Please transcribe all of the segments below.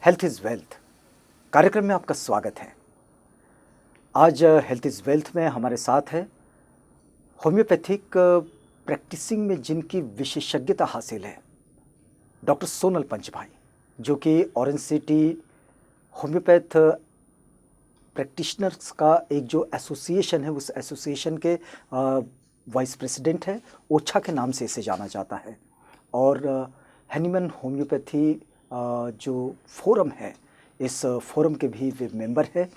Health is wealth कार्यक्रम में आपका स्वागत है। आज हेल्थ इज़ वेल्थ में हमारे साथ है होम्योपैथिक प्रैक्टिसिंग में जिनकी विशेषज्ञता हासिल है डॉक्टर सोनल पंच भाई, जो कि ऑरेंज सिटी होम्योपैथ प्रैक्टिशनर्स का एक जो एसोसिएशन है उस एसोसिएशन के वाइस प्रेसिडेंट है। ओछा के नाम से इसे जाना जाता है। और हैनीमन होम्योपैथी जो फोरम है, इस फोरम के भी वे मेंबर है।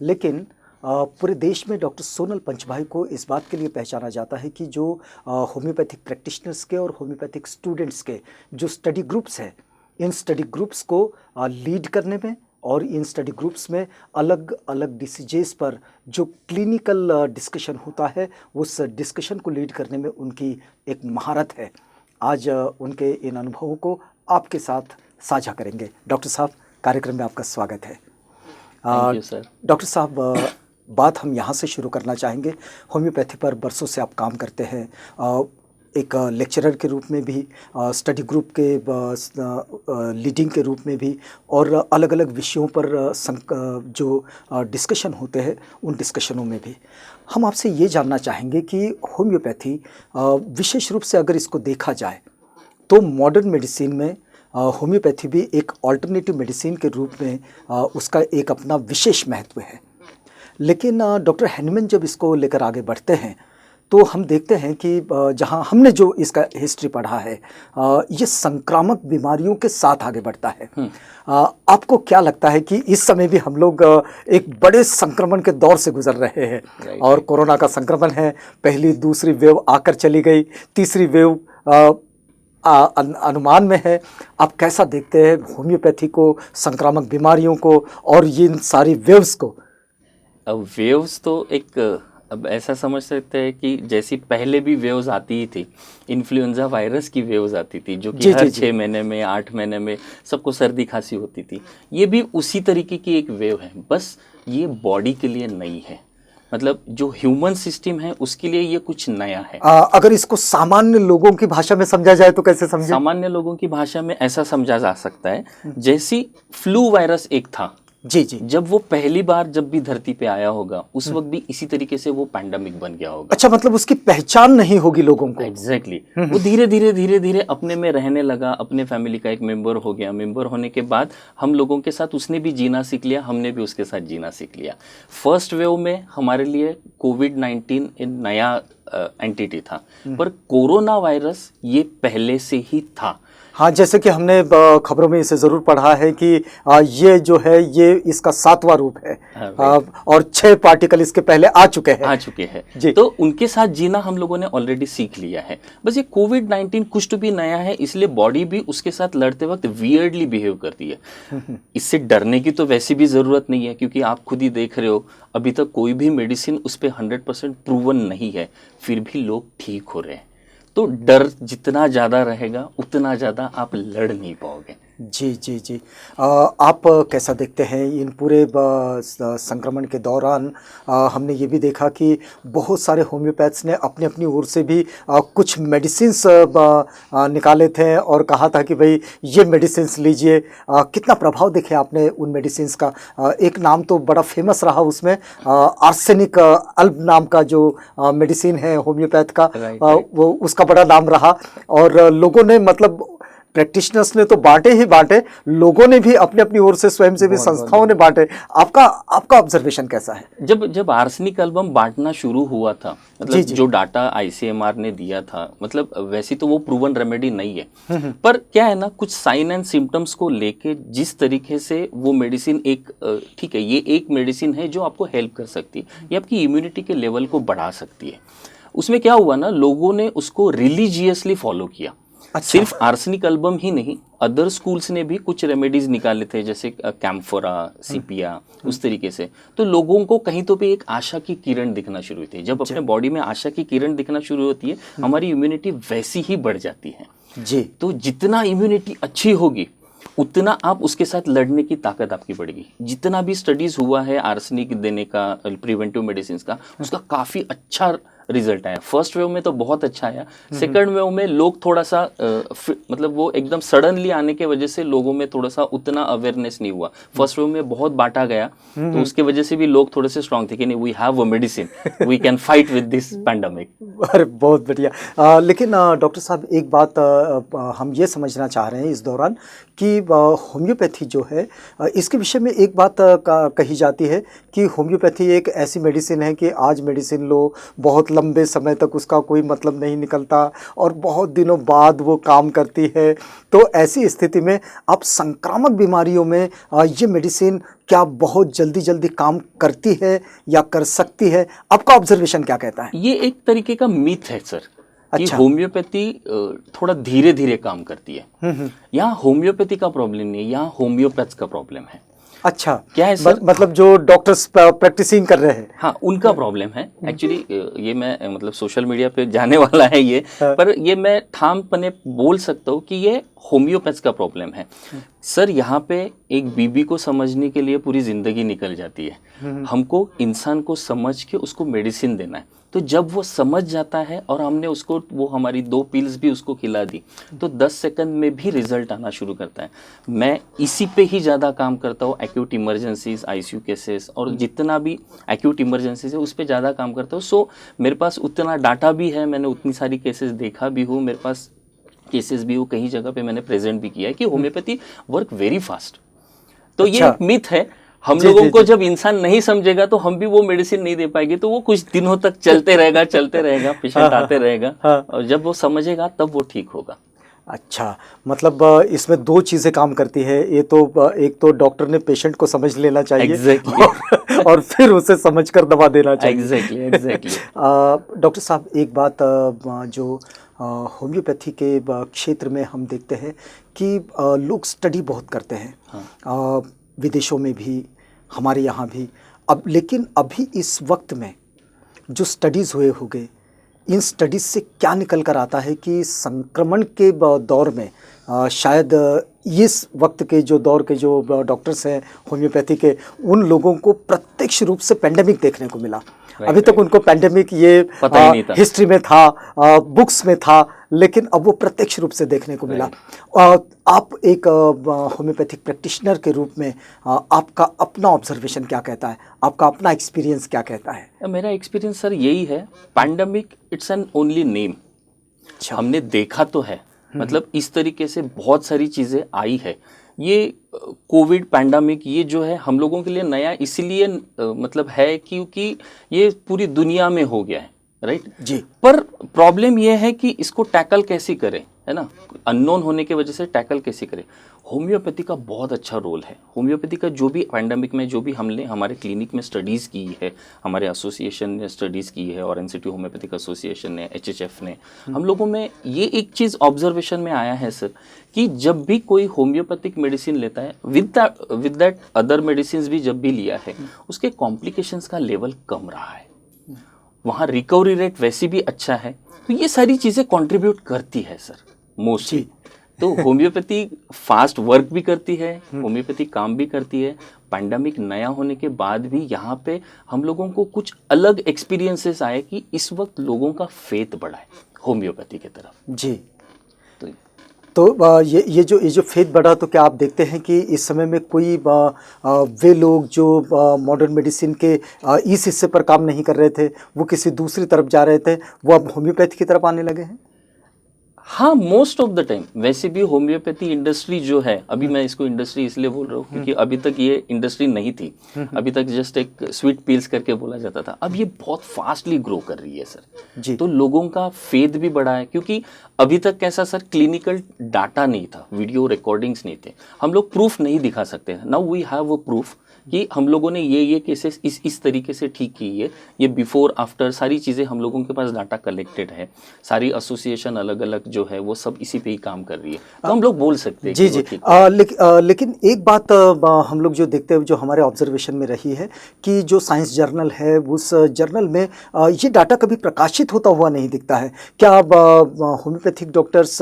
लेकिन पूरे देश में डॉक्टर सोनल पंच भाई को इस बात के लिए पहचाना जाता है कि जो होम्योपैथिक प्रैक्टिशनर्स के और होम्योपैथिक स्टूडेंट्स के जो स्टडी ग्रुप्स हैं, इन स्टडी ग्रुप्स को लीड करने में और इन स्टडी ग्रुप्स में अलग अलग डिसीजेस पर जो क्लिनिकल डिस्कशन होता है उस डिस्कशन को लीड करने में उनकी एक महारत है। आज उनके इन अनुभवों को आपके साथ साझा करेंगे। डॉक्टर साहब, कार्यक्रम में आपका स्वागत है। Thank you sir. डॉक्टर साहब, बात हम यहाँ से शुरू करना चाहेंगे। होम्योपैथी पर बरसों से आप काम करते हैं, एक लेक्चरर के रूप में भी, स्टडी ग्रुप के लीडिंग के रूप में भी, और अलग अलग विषयों पर जो डिस्कशन होते हैं उन डिस्कशनों में भी। हम आपसे ये जानना चाहेंगे कि होम्योपैथी विशेष रूप से अगर इसको देखा जाए तो मॉडर्न मेडिसिन में होम्योपैथी भी एक ऑल्टरनेटिव मेडिसिन के रूप में उसका एक अपना विशेष महत्व है। लेकिन डॉक्टर हैनीमन जब इसको लेकर आगे बढ़ते हैं तो हम देखते हैं कि जहां हमने जो इसका हिस्ट्री पढ़ा है, ये संक्रामक बीमारियों के साथ आगे बढ़ता है। आपको क्या लगता है कि इस समय भी हम लोग एक बड़े संक्रमण के दौर से गुजर रहे हैं? और कोरोना का संक्रमण है, पहली दूसरी वेव आकर चली गई, तीसरी वेव अनुमान में है। आप कैसा देखते हैं होम्योपैथी को, संक्रामक बीमारियों को और इन सारी वेव्स को? अब वेव्स तो एक अब ऐसा समझ सकते हैं कि जैसी पहले भी वेव्स आती ही थी, इन्फ्लुएंजा वायरस की वेव्स आती थी जो कि हर 6 महीने में 8 महीने में सबको सर्दी खांसी होती थी। ये भी उसी तरीके की एक वेव है, बस ये बॉडी के लिए नई है। मतलब जो ह्यूमन सिस्टम है उसके लिए ये कुछ नया है। अगर इसको सामान्य लोगों की भाषा में समझा जाए तो कैसे समझे? सामान्य लोगों की भाषा में ऐसा समझा जा सकता है जैसी फ्लू वायरस एक था, जी जी, जब वो पहली बार जब भी धरती पे आया होगा उस वक्त भी इसी तरीके से वो पैंडेमिक बन गया होगा। अच्छा, मतलब उसकी पहचान नहीं होगी लोगों को। एग्जैक्टली वो धीरे धीरे अपने में रहने लगा, अपने फैमिली का एक मेंबर हो गया। मेंबर होने के बाद हम लोगों के साथ उसने भी जीना सीख लिया, हमने भी उसके साथ जीना सीख लिया। फर्स्ट वेव में हमारे लिए कोविड-19 एक नया एंटिटी था, पर कोरोना वायरस ये पहले से ही था। हाँ, जैसे कि हमने खबरों में इसे ज़रूर पढ़ा है कि ये जो है ये इसका 7वां रूप है। और 6 पार्टिकल इसके पहले आ चुके हैं। तो उनके साथ जीना हम लोगों ने ऑलरेडी सीख लिया है। बस ये कोविड-19 कुछ तो भी नया है, इसलिए बॉडी भी उसके साथ लड़ते वक्त वियर्डली बिहेव करती है। इससे डरने की तो वैसे भी ज़रूरत नहीं है, क्योंकि आप खुद ही देख रहे हो अभी तक कोई भी मेडिसिन उस पर 100% प्रूवन नहीं है, फिर भी लोग ठीक हो रहे हैं। तो डर जितना ज़्यादा रहेगा उतना ज़्यादा आप लड़ नहीं पाओगे। जी जी जी, आप कैसा देखते हैं इन पूरे संक्रमण के दौरान? हमने ये भी देखा कि बहुत सारे होम्योपैथ्स ने अपनी अपनी ओर से भी कुछ मेडिसिन्स निकाले थे और कहा था कि भाई ये मेडिसिन्स लीजिए। कितना प्रभाव देखे आपने उन मेडिसिन्स का? एक नाम तो बड़ा फेमस रहा उसमें, आर्सेनिक अल्ब नाम का जो मेडिसिन है होम्योपैथ का, वो उसका बड़ा नाम रहा। और लोगों ने, मतलब प्रैक्टिशनर्स ने तो बांटे ही बांटे, लोगों ने भी अपनी अपनी ओर से, स्वयंसेवी संस्थाओं ने बांटे। आपका ऑब्जर्वेशन कैसा है? जब आर्सेनिक एल्बम बांटना शुरू हुआ था, मतलब जो डाटा आईसीएमआर ने दिया था, मतलब वैसे तो वो प्रूवन रेमेडी नहीं है, पर क्या है ना, कुछ साइन एंड सिम्टम्स को लेके जिस तरीके से वो मेडिसिन एक ठीक है, ये एक मेडिसिन है जो आपको हेल्प कर सकती है, ये आपकी इम्यूनिटी के लेवल को बढ़ा सकती है। उसमें क्या हुआ ना, लोगों ने उसको रिलीजियसली फॉलो किया। अच्छा। सिर्फ आर्सेनिक एल्बम ही नहीं, अदर स्कूल्स ने भी कुछ रेमेडीज निकाले थे, जैसे कैम्फोरा, सीपिया, उस तरीके से। तो लोगों को कहीं तो भी एक आशा की किरण दिखना शुरू हुई थी। जब अपने बॉडी में आशा की किरण दिखना शुरू होती है, हमारी इम्यूनिटी वैसी ही बढ़ जाती है जी। तो जितना इम्यूनिटी अच्छी होगी उतना आप उसके साथ लड़ने की ताकत आपकी बढ़ेगी। जितना भी स्टडीज हुआ है आर्सेनिक देने का, प्रिवेंटिव मेडिसिन का, उसका काफ़ी अच्छा रिजल्ट आया। फर्स्ट वेव में तो बहुत अच्छा आया, सेकंड वेव में लोग थोड़ा सा मतलब वो एकदम सडनली आने के वजह से लोगों में थोड़ा सा उतना अवेयरनेस नहीं हुआ। फर्स्ट वेव में बहुत बांटा गया, तो उसके वजह से भी लोग थोड़े से स्ट्रांग थे कि नहीं, we have a medicine, we can fight with this pandemic. अरे बहुत बढ़िया। लेकिन डॉक्टर साहब एक बात हम ये समझना चाह रहे हैं इस दौरान कि होम्योपैथी जो है इसके विषय में एक बात कही जाती है कि होम्योपैथी एक ऐसी मेडिसिन है कि आज मेडिसिन लो, बहुत लंबे समय तक उसका कोई मतलब नहीं निकलता और बहुत दिनों बाद वो काम करती है। तो ऐसी स्थिति में अब संक्रामक बीमारियों में ये मेडिसिन क्या बहुत जल्दी जल्दी काम करती है या कर सकती है? आपका ऑब्जर्वेशन क्या कहता है? ये एक तरीके का मिथ है सर कि अच्छा। होम्योपैथी थोड़ा धीरे धीरे काम करती है। यहाँ होम्योपैथी का प्रॉब्लम नहीं है, यहाँ होम्योपैथ्स का प्रॉब्लम है। अच्छा, क्या है सर? मतलब जो डॉक्टर्स प्रैक्टिसिंग कर रहे हैं, हाँ, उनका प्रॉब्लम है एक्चुअली। ये मैं मतलब सोशल मीडिया पे जाने वाला है ये, पर ये मैं ठामपने बोल सकता हूँ कि ये होम्योपैथ्स का प्रॉब्लम है सर। यहाँ पे एक बीबी को समझने के लिए पूरी जिंदगी निकल जाती है। हमको इंसान को समझ के उसको मेडिसिन देना है, तो जब वो समझ जाता है और हमने उसको वो हमारी 2 पिल्स भी उसको खिला दी, तो 10 सेकंड में भी रिजल्ट आना शुरू करता है। मैं इसी पे ही ज़्यादा काम करता हूँ, एक्यूट इमरजेंसीज, आईसीयू केसेस और जितना भी एक्यूट इमरजेंसीज है उस पर ज़्यादा काम करता हूँ। सो मेरे पास उतना डाटा भी है, मैंने उतनी सारी केसेस देखा भी हूँ, मेरे पास केसेस भी हो, कहीं जगह पे मैंने प्रेजेंट भी किया है कि होम्योपैथी वर्क वेरी फास्ट। तो ये एक मिथ है। हम लोगों को जब इंसान नहीं समझेगा तो हम भी वो मेडिसिन नहीं दे पाएंगे, तो वो कुछ दिनों तक चलते रहेगा, पेशेंट आते रहेगा, और जब वो समझेगा तब वो ठीक होगा। अच्छा, मतलब इसमें 2 चीज़ें काम करती है। ये तो एक तो डॉक्टर ने पेशेंट को समझ लेना चाहिए, Exactly. और फिर उसे समझकर दवा देना चाहिए। एग्जैक्टली। डॉक्टर साहब एक बात जो होम्योपैथी के क्षेत्र में हम देखते हैं कि लोग स्टडी बहुत करते हैं। हाँ। विदेशों में भी, हमारे यहाँ भी। अब लेकिन अभी इस वक्त में जो स्टडीज़ हुए होंगे, इन स्टडीज़ से क्या निकल कर आता है कि संक्रमण के दौर में शायद इस वक्त के जो दौर के जो डॉक्टर्स हैं होम्योपैथी के, उन लोगों को प्रत्यक्ष रूप से पेंडेमिक देखने को मिला। अभी तक उनको पेंडेमिक ये पता ही नहीं था, हिस्ट्री में था, बुक्स में था, लेकिन अब वो प्रत्यक्ष रूप से देखने को मिला। आप एक होम्योपैथिक प्रैक्टिशनर के रूप में आपका अपना ऑब्जर्वेशन क्या कहता है? आपका अपना एक्सपीरियंस क्या कहता है? मेरा एक्सपीरियंस सर यही है, pandemic it's an only name. हमने देखा तो है, मतलब इस तरीके से बहुत सारी चीज़ें आई है। ये कोविड पैंडेमिक ये जो है हम लोगों के लिए नया इसलिए मतलब है क्योंकि ये पूरी दुनिया में हो गया है, राइट जी। पर प्रॉब्लम ये है कि इसको टैकल कैसे करें, है ना, अननोन होने की वजह से टैकल कैसे करें। होम्योपैथी का बहुत अच्छा रोल है। होम्योपैथी का जो भी पैंडेमिक में जो भी हमने हमारे क्लिनिक में स्टडीज़ की है, हमारे एसोसिएशन ने स्टडीज़ की है, और एनसीटी होम्योपैथिक एसोसिएशन ने, एचएचएफ ने, हम लोगों में ये एक चीज़ ऑब्जर्वेशन में आया है सर कि जब भी कोई होम्योपैथिक मेडिसिन लेता है विद दैट अदर मेडिसिन भी जब भी लिया है, उसके कॉम्प्लिकेशंस का लेवल कम रहा है, वहाँ रिकवरी रेट वैसे भी अच्छा है। तो ये सारी चीज़ें कंट्रीब्यूट करती है सर मोस्टली। तो होम्योपैथी फास्ट वर्क भी करती है, होम्योपैथी काम भी करती है। पैंडेमिक नया होने के बाद भी यहाँ पे हम लोगों को कुछ अलग एक्सपीरियंसेस आए कि इस वक्त लोगों का फेथ बढ़ा है होम्योपैथी की तरफ। जी। तो ये जो फेथ बढ़ा, तो क्या आप देखते हैं कि इस समय में कोई वे लोग जो मॉडर्न मेडिसिन के इस हिस्से पर काम नहीं कर रहे थे, वो किसी दूसरी तरफ जा रहे थे, वो अब होम्योपैथी की तरफ आने लगे हैं? हाँ, मोस्ट ऑफ द टाइम। वैसे भी होम्योपैथी इंडस्ट्री जो है, अभी मैं इसको इंडस्ट्री इसलिए बोल रहा हूँ क्योंकि अभी तक ये इंडस्ट्री नहीं थी। अभी तक जस्ट एक स्वीट पिल्स करके बोला जाता था। अब ये बहुत फास्टली ग्रो कर रही है सर जी। तो लोगों का फेथ भी बढ़ा है क्योंकि अभी तक कैसा सर, क्लिनिकल डाटा नहीं था, वीडियो रिकॉर्डिंग्स नहीं थे, हम लोग प्रूफ नहीं दिखा सकते। नाउ वी हैव वो प्रूफ कि हम लोगों ने ये केसेस इस तरीके से ठीक की है, ये बिफोर आफ्टर सारी चीज़ें हम लोगों के पास डाटा कलेक्टेड है। सारी एसोसिएशन अलग अलग जो है वो सब इसी पे ही काम कर रही है, तो हम लोग बोल सकते हैं जी जी। लेकिन एक बात हम लोग जो देखते हैं, जो हमारे ऑब्जर्वेशन में रही है कि जो साइंस जर्नल है, उस जर्नल में ये डाटा कभी प्रकाशित होता हुआ नहीं दिखता है। क्या होम्योपैथिक डॉक्टर्स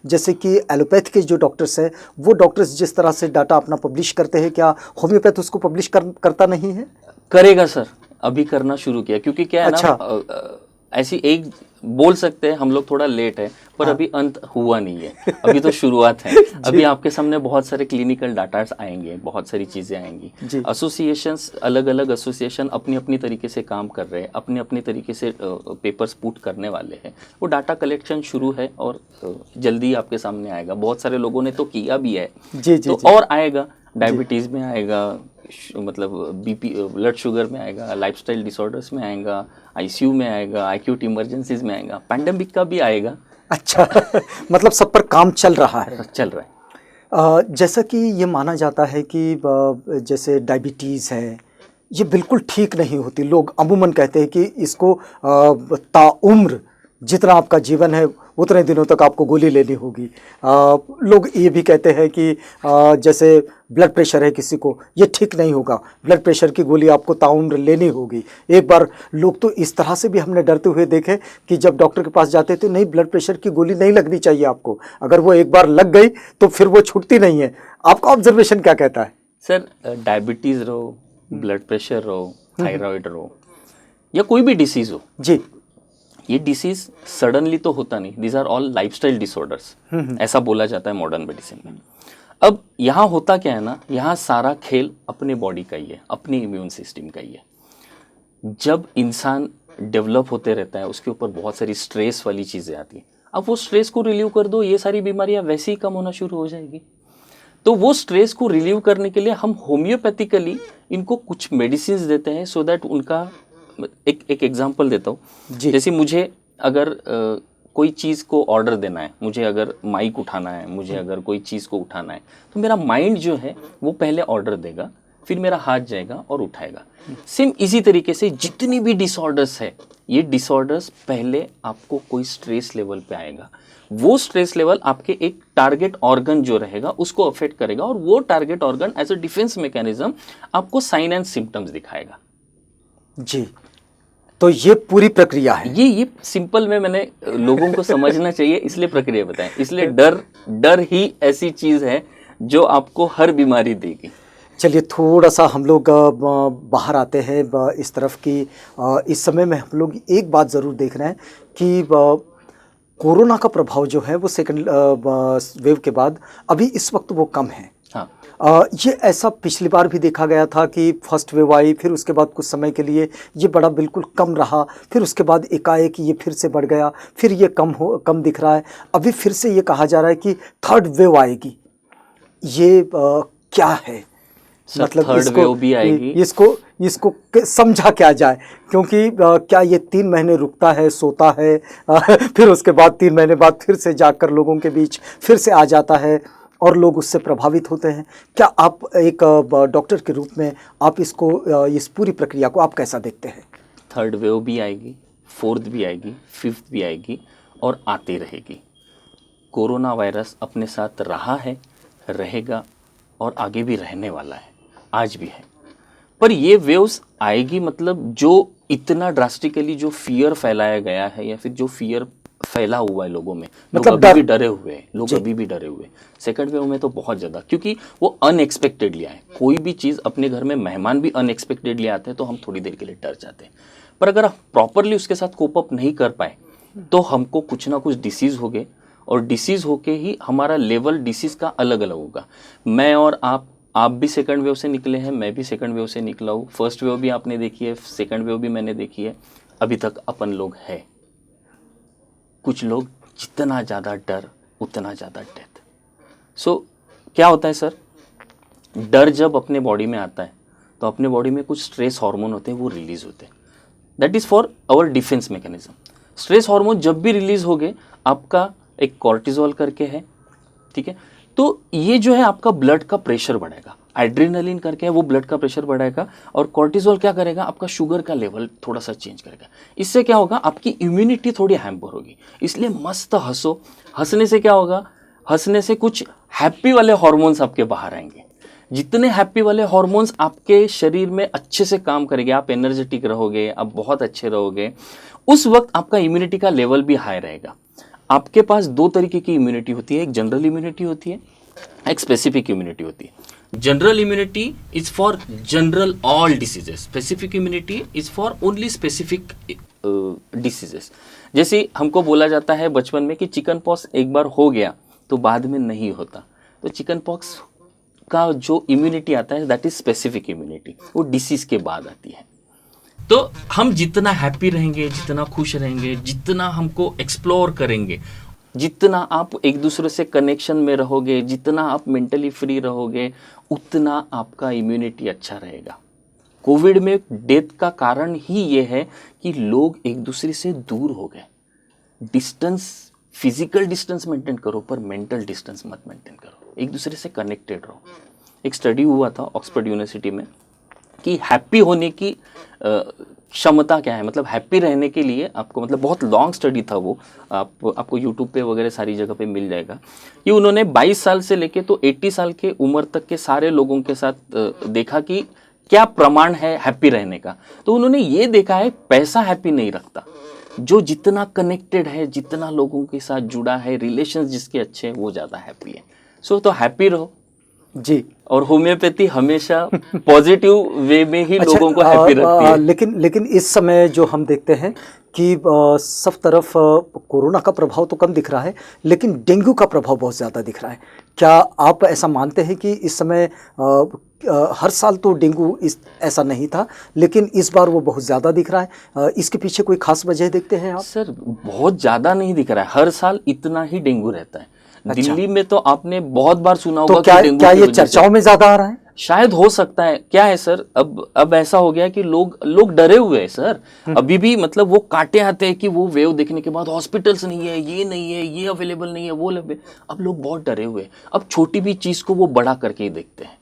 जैसे कि एलोपैथ के जो डॉक्टर्स हैं, वो डॉक्टर्स जिस तरह से डाटा अपना पब्लिश करते हैं, क्या होम्योपैथ उसको पब्लिश करता नहीं है? करेगा सर, अभी करना शुरू किया क्योंकि क्या है अच्छा। ना, ऐसी एक बोल सकते हैं हम लोग थोड़ा लेट है, पर अभी अंत हुआ नहीं है, अभी तो शुरुआत है। अभी आपके सामने बहुत सारे क्लिनिकल डाटास आएंगे, बहुत सारी चीज़ें आएंगी। एसोसिएशंस, अलग अलग एसोसिएशन अपनी अपनी तरीके से काम कर रहे हैं, अपने अपने तरीके से पेपर्स पुट करने वाले हैं। वो डाटा कलेक्शन शुरू है और जल्दी आपके सामने आएगा। बहुत सारे लोगों ने तो किया भी है, तो और आएगा। डायबिटीज़ में आएगा, मतलब बीपी, ब्लड शुगर में आएगा, लाइफस्टाइल डिसऑर्डर्स में आएगा, आईसीयू में आएगा, एक्यूट इमरजेंसीज में आएगा, पैंडेमिक का भी आएगा। अच्छा मतलब सब पर काम चल रहा है। चल रहा है। जैसा कि ये माना जाता है कि जैसे डायबिटीज़ है, ये बिल्कुल ठीक नहीं होती। लोग अमूमन कहते हैं कि इसको ताउम्र, जितना आपका जीवन है उतने दिनों तक आपको गोली लेनी होगी। लोग ये भी कहते हैं कि जैसे ब्लड प्रेशर है किसी को, ये ठीक नहीं होगा, ब्लड प्रेशर की गोली आपको ताउम्र लेनी होगी। एक बार लोग तो इस तरह से भी हमने डरते हुए देखे कि जब डॉक्टर के पास जाते थे, नहीं ब्लड प्रेशर की गोली नहीं लगनी चाहिए आपको, अगर वो एक बार लग गई तो फिर वो छूटती नहीं है। आपका ऑब्जर्वेशन क्या कहता है? सर, डायबिटीज़ रहो, ब्लड प्रेशर रहो, थायराइड रहो, या कोई भी डिसीज़ हो जी, ये डिसीज सडनली तो होता नहीं। These are all lifestyle disorders, ऐसा बोला जाता है मॉडर्न मेडिसिन में। अब यहाँ होता क्या है ना, यहाँ सारा खेल अपने बॉडी का ही है, अपने इम्यून सिस्टम का ही है। जब इंसान डेवलप होते रहता है, उसके ऊपर बहुत सारी स्ट्रेस वाली चीज़ें आती हैं। अब वो स्ट्रेस को रिलीव कर दो, ये सारी बीमारियाँ वैसे ही कम होना शुरू हो जाएगी। तो वो स्ट्रेस को रिलीव करने के लिए हम होम्योपैथिकली इनको कुछ मेडिसिन देते हैं, सो दैट उनका एक एग्जांपल देता हूँ। जैसे मुझे अगर कोई चीज़ को ऑर्डर देना है, मुझे अगर माइक उठाना है, मुझे अगर कोई चीज़ को उठाना है, तो मेरा माइंड जो है वो पहले ऑर्डर देगा, फिर मेरा हाथ जाएगा और उठाएगा। सेम इसी तरीके से जितनी भी डिसऑर्डर्स है, ये डिसऑर्डर्स पहले आपको कोई स्ट्रेस लेवल पे आएगा। वो स्ट्रेस लेवल आपके एक टारगेट ऑर्गन जो रहेगा उसको अफेक्ट करेगा, और वो target organ as a defence mechanism आपको साइन एंड सिम्टम्स दिखाएगा। जी, तो ये पूरी प्रक्रिया है। ये सिंपल में मैंने लोगों को समझना चाहिए, इसलिए प्रक्रिया बताएं। इसलिए डर ही ऐसी चीज है जो आपको हर बीमारी देगी। चलिए थोड़ा सा हम लोग बाहर आते हैं इस तरफ की। इस समय में हम लोग एक बात ज़रूर देख रहे हैं कि कोरोना का प्रभाव जो है वो सेकंड वेव के बाद अभी इस वक्त वो कम है। हाँ, ये ऐसा पिछली बार भी देखा गया था कि फर्स्ट वेव आई, फिर उसके बाद कुछ समय के लिए ये बड़ा बिल्कुल कम रहा, फिर उसके बाद एकाएक ये फिर से बढ़ गया, फिर ये कम दिख रहा है। अभी फिर से ये कहा जा रहा है कि थर्ड वेव आएगी। ये क्या है? मतलब थर्ड वेव भी आएगी। इसको समझा क्या जाए, क्योंकि क्या ये 3 महीने रुकता है, सोता है, फिर उसके बाद 3 महीने बाद फिर से जाकर लोगों के बीच फिर से आ जाता है और लोग उससे प्रभावित होते हैं। क्या आप एक डॉक्टर के रूप में आप इसको, इस पूरी प्रक्रिया को आप कैसा देखते हैं? थर्ड वेव भी आएगी, फोर्थ भी आएगी, फिफ्थ भी आएगी और आती रहेगी। कोरोना वायरस अपने साथ रहा है, रहेगा और आगे भी रहने वाला है, आज भी है। पर ये वेव्स आएगी, मतलब जो इतना ड्रास्टिकली जो फियर फैलाया गया है, या फिर जो फियर फैला हुआ है लोगों में, मतलब लोग अभी भी डरे हुए हैं, लोग अभी भी डरे हुए। सेकंड वेव में तो बहुत ज़्यादा, क्योंकि वो अनएक्सपेक्टेडली आए। कोई भी चीज़ अपने घर में मेहमान भी अनएक्सपेक्टेडली आते हैं तो हम थोड़ी देर के लिए डर जाते हैं। पर अगर आप प्रॉपरली उसके साथ कोप अप नहीं कर पाए तो हमको कुछ ना कुछ डिसीज़ हो गए, और डिसीज़ होके ही हमारा लेवल डिसीज़ का अलग अलग होगा। मैं और आप भी सेकंड वेव से निकले हैं, मैं भी सेकंड वेव से निकला हूँ। फर्स्ट वेव भी आपने देखी है, सेकंड वेव भी मैंने देखी है। अभी तक अपन लोग हैं। कुछ लोग जितना ज़्यादा डर उतना ज़्यादा डेथ। सो क्या होता है सर, डर जब अपने बॉडी में आता है तो अपने बॉडी में कुछ स्ट्रेस हार्मोन होते हैं, वो रिलीज होते हैं। That is for our defence mechanism. Stress hormone जब भी रिलीज हो गए, आपका एक कॉर्टिजोल करके है, ठीक है, तो ये जो है आपका ब्लड का प्रेशर बढ़ाएगा। एड्रेनलिन करके है, वो ब्लड का प्रेशर बढ़ाएगा, और कॉर्टिजोल क्या करेगा, आपका शुगर का लेवल थोड़ा सा चेंज करेगा। इससे क्या होगा, आपकी इम्यूनिटी थोड़ी हैम्पर होगी। इसलिए मस्त हंसो। हंसने से क्या होगा, हंसने से कुछ हैप्पी वाले हार्मोन्स आपके बाहर आएंगे। जितने हैप्पी वाले हार्मोन्स आपके शरीर में अच्छे से काम करेंगे, आप एनर्जेटिक रहोगे, आप बहुत अच्छे रहोगे। उस वक्त आपका इम्यूनिटी का लेवल भी हाई रहेगा। आपके पास 2 तरीके की इम्यूनिटी होती है, एक जनरल इम्यूनिटी होती है, एक स्पेसिफिक इम्यूनिटी होती है। General immunity is for general all diseases, specific immunity is for only specific diseases. जैसे हमको बोला जाता है बचपन में कि चिकन पॉक्स एक बार हो गया तो बाद में नहीं होता, तो चिकन पॉक्स का जो इम्यूनिटी आता है दैट इज स्पेसिफिक इम्यूनिटी, वो डिसीज के बाद आती है। तो हम जितना हैप्पी रहेंगे, जितना खुश रहेंगे, जितना हमको एक्सप्लोर करेंगे, जितना आप एक दूसरे से कनेक्शन में रहोगे, जितना आप मेंटली फ्री रहोगे, उतना आपका इम्यूनिटी अच्छा रहेगा। कोविड में डेथ का कारण ही ये है कि लोग एक दूसरे से दूर हो गए। डिस्टेंस, फिजिकल डिस्टेंस मेंटेन करो पर मेंटल डिस्टेंस मत मेंटेन करो, एक दूसरे से कनेक्टेड रहो। एक स्टडी हुआ था ऑक्सफोर्ड यूनिवर्सिटी में कि हैप्पी होने की क्षमता क्या है, मतलब हैप्पी रहने के लिए आपको, मतलब बहुत लॉन्ग स्टडी था वो, आपको यूट्यूब पे वगैरह सारी जगह पे मिल जाएगा, कि उन्होंने 22 साल से लेके तो 80 साल के उम्र तक के सारे लोगों के साथ देखा कि क्या प्रमाण है हैप्पी रहने का। तो उन्होंने ये देखा है पैसा हैप्पी नहीं रखता, जो जितना कनेक्टेड है, जितना लोगों के साथ जुड़ा है, रिलेशंस जिसके अच्छे हैं, वो ज़्यादा हैप्पी है। सो तो हैप्पी रहो जी। और होम्योपैथी हमेशा पॉजिटिव वे में ही लोगों को हैप्पी रखती है। लेकिन इस समय जो हम देखते हैं कि सब तरफ कोरोना का प्रभाव तो कम दिख रहा है, लेकिन डेंगू का प्रभाव बहुत ज़्यादा दिख रहा है। क्या आप ऐसा मानते हैं कि इस समय हर साल तो डेंगू ऐसा नहीं था, लेकिन इस बार वो बहुत ज़्यादा दिख रहा है? इसके पीछे कोई खास वजह देखते हैं आप? सर बहुत ज़्यादा नहीं दिख रहा है, हर साल इतना ही डेंगू रहता है। अच्छा। दिल्ली में तो आपने बहुत बार सुना होगा तो क्या कि डेंगू क्या की ये वजह से- चर्चाओं में ज़्यादा आ रहा है? शायद हो सकता है। क्या है सर, अब ऐसा हो गया कि लोग डरे हुए हैं सर। अभी भी मतलब वो कांटे आते हैं कि वो वेव देखने के बाद हॉस्पिटल्स नहीं है, ये नहीं है, ये अवेलेबल नहीं है, वो अब लोग बहुत डरे हुए हैं। अब छोटी भी चीज को वो बड़ा करके ही देखते हैं।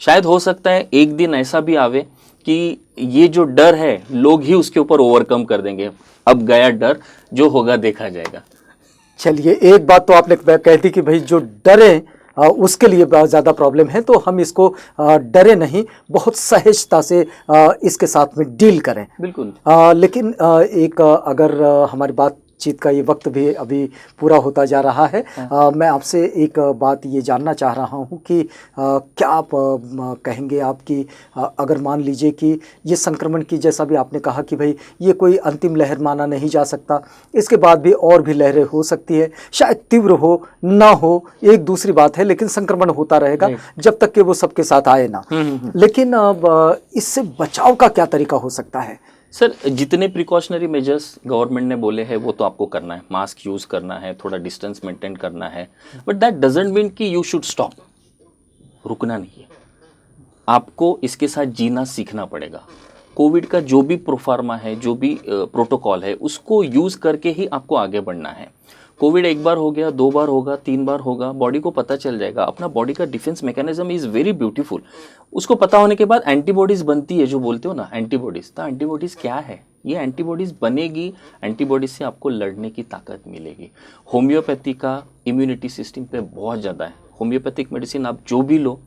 शायद हो सकता है एक दिन ऐसा भी आवे कि ये जो डर है लोग ही उसके ऊपर ओवरकम कर देंगे। अब गया डर, जो होगा देखा जाएगा। चलिए, एक बात तो आपने कह दी कि भाई जो डरे उसके लिए बहुत ज़्यादा प्रॉब्लम है, तो हम इसको डरे नहीं, बहुत सहजता से इसके साथ में डील करें। बिल्कुल। लेकिन एक अगर हमारी बातचीत का ये वक्त भी अभी पूरा होता जा रहा है, मैं आपसे एक बात ये जानना चाह रहा हूँ कि क्या आप कहेंगे आप कि अगर मान लीजिए कि ये संक्रमण की, जैसा भी आपने कहा कि भाई ये कोई अंतिम लहर माना नहीं जा सकता, इसके बाद भी और भी लहरें हो सकती है, शायद तीव्र हो ना हो एक दूसरी बात है, लेकिन संक्रमण होता रहेगा जब तक कि वो सबके साथ आए ना। लेकिन इससे बचाव का क्या तरीका हो सकता है? सर जितने प्रिकॉशनरी मेजर्स गवर्नमेंट ने बोले हैं वो तो आपको करना है। मास्क यूज करना है, थोड़ा डिस्टेंस मेंटेन करना है, बट दैट डजंट मीन कि यू शुड स्टॉप। रुकना नहीं है, आपको इसके साथ जीना सीखना पड़ेगा। कोविड का जो भी प्रोफार्मा है, जो भी प्रोटोकॉल है, उसको यूज करके ही आपको आगे बढ़ना है। कोविड एक बार हो गया, 2 बार होगा, 3 बार होगा, बॉडी को पता चल जाएगा। अपना बॉडी का defence mechanism is very beautiful. उसको पता होने के बाद एंटीबॉडीज बनती है, जो बोलते हो ना एंटीबॉडीज। तो एंटीबॉडीज क्या है, ये एंटीबॉडीज बनेगी, एंटीबॉडीज से आपको लड़ने की ताकत मिलेगी। होम्योपैथी का इम्यूनिटी सिस्टम पे बहुत ज़्यादा है। होम्योपैथिक मेडिसिन आप जो भी लो,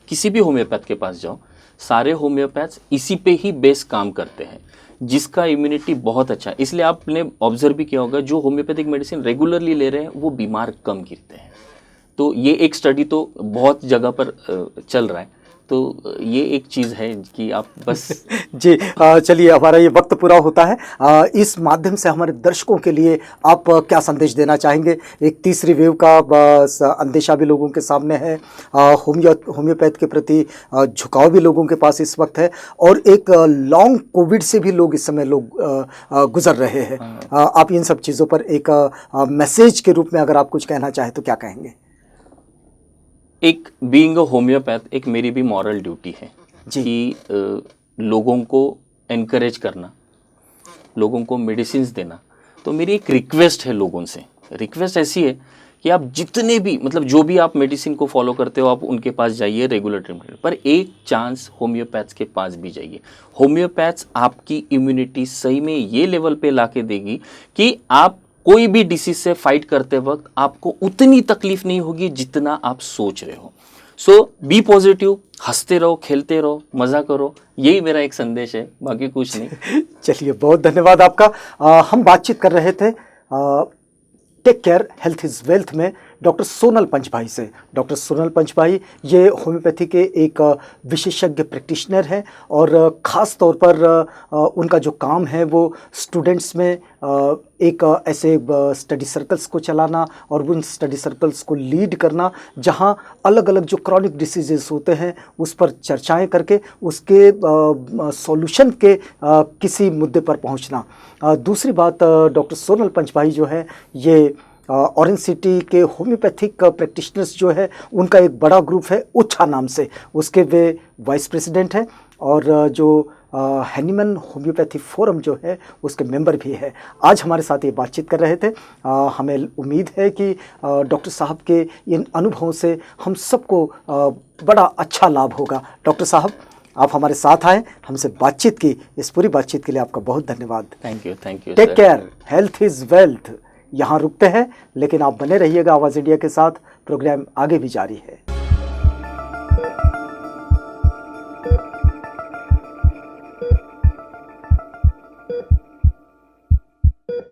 किसी भी होम्योपैथ के पास जाओ, सारे होम्योपैथ्स इसी पे ही बेस काम करते हैं, जिसका इम्यूनिटी बहुत अच्छा है। इसलिए आपने ऑब्जर्व भी किया होगा, जो होम्योपैथिक मेडिसिन रेगुलरली ले रहे हैं वो बीमार कम गिरते हैं। तो ये एक स्टडी तो बहुत जगह पर चल रहा है। तो ये एक चीज़ है कि आप बस जी। चलिए, हमारा ये वक्त पूरा होता है। इस माध्यम से हमारे दर्शकों के लिए आप क्या संदेश देना चाहेंगे? एक तीसरी वेव का अंदेशा भी लोगों के सामने है, होम्योपैथ के प्रति झुकाव भी लोगों के पास इस वक्त है, और एक लॉन्ग कोविड से भी लोग इस समय गुजर रहे हैं। आप इन सब चीज़ों पर एक मैसेज के रूप में अगर आप कुछ कहना चाहें तो क्या कहेंगे? एक बीइंग अ होम्योपैथ, एक मेरी भी मॉरल ड्यूटी है कि लोगों को एनकरेज करना, लोगों को मेडिसिन देना। तो मेरी एक रिक्वेस्ट है लोगों से। रिक्वेस्ट ऐसी है कि आप जितने भी, मतलब जो भी आप मेडिसिन को फॉलो करते हो, आप उनके पास जाइए रेगुलर ट्रीटमेंट, पर एक चांस होम्योपैथ्स के पास भी जाइए। होम्योपैथ्स आपकी इम्यूनिटी सही में ये लेवल पे लाके देगी कि आप कोई भी डिसीज से फाइट करते वक्त आपको उतनी तकलीफ नहीं होगी जितना आप सोच रहे हो। सो बी पॉजिटिव, हंसते रहो, खेलते रहो, मजा करो, यही मेरा एक संदेश है, बाकी कुछ नहीं। चलिए, बहुत धन्यवाद आपका। हम बातचीत कर रहे थे take care health is wealth में डॉक्टर सोनल पंचभाई से। डॉक्टर सोनल पंचभाई ये होम्योपैथी के एक विशेषज्ञ प्रैक्टिशनर हैं और ख़ास तौर पर उनका जो काम है वो स्टूडेंट्स में एक ऐसे स्टडी सर्कल्स को चलाना और उन स्टडी सर्कल्स को लीड करना जहां अलग अलग जो क्रॉनिक डिसीजेस होते हैं उस पर चर्चाएं करके उसके सॉल्यूशन के किसी मुद्दे पर पहुंचना। दूसरी बात, डॉक्टर सोनल पंचभाई जो है ये ऑरेंज सिटी के होम्योपैथिक प्रैक्टिशनर्स जो है उनका एक बड़ा ग्रुप है उच्छा नाम से, उसके वे वाइस प्रेसिडेंट हैं और जो हैनीमन होम्योपैथी फोरम जो है उसके मेंबर भी है। आज हमारे साथ ये बातचीत कर रहे थे। हमें उम्मीद है कि डॉक्टर साहब के इन अनुभवों से हम सबको बड़ा अच्छा लाभ होगा। डॉक्टर साहब, आप हमारे साथ आए, हमसे बातचीत की, इस पूरी बातचीत के लिए आपका बहुत धन्यवाद। Thank you take care, health is wealth. यहाँ रुकते हैं, लेकिन आप बने रहिएगा आवाज़ इंडिया के साथ, प्रोग्राम आगे भी जारी है।